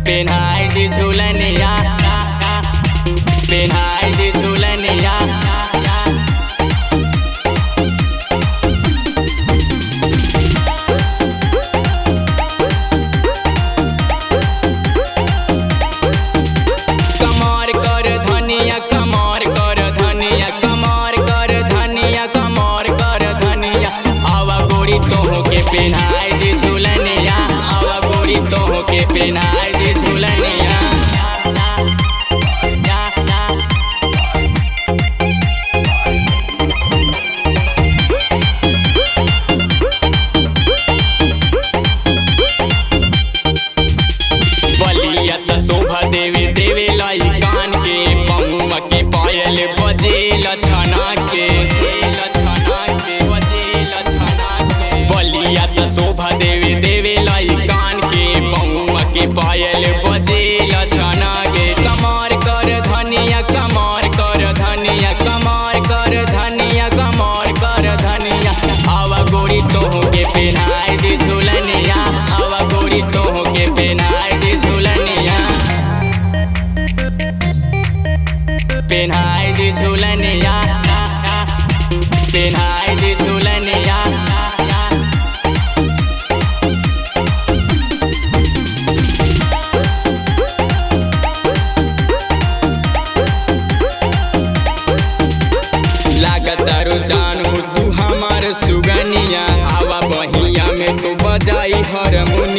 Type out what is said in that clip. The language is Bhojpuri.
पेन्हाई दी झूलनिया, पेन्हाई दी झूलनिया। कमर कर धनिया, कमर कर धनिया, कमर कर धनिया, कमर कर धनिया। आवा गोरी तोह के पेन्हाई दी झूलनिया, आवा गोरी तोह के पेन्हाई दी झूलनिया। बलिया त शोभा देवे देवे लाई कान के, पहुआ के पायल बजेल छना के, बलिया त शोभा देवे देवे लाई कान के, पहुआ के पायल बजेल छना के। कमर कर धनिया, कमर कर धनिया, कमर कर धनिया, कमर कर धनिया। आवा गोरी तोह के पेन्हाई दी झूलनिया, आवा गोरी तोह के पेन्हाई दी झूलनिया। पेन्हाई दी झूलनिया, पेन्हाई दी झूलनिया। लागतारू जानू तू हमार सुगनिया, आवा बहिया में तू बजाई हारमोनिया।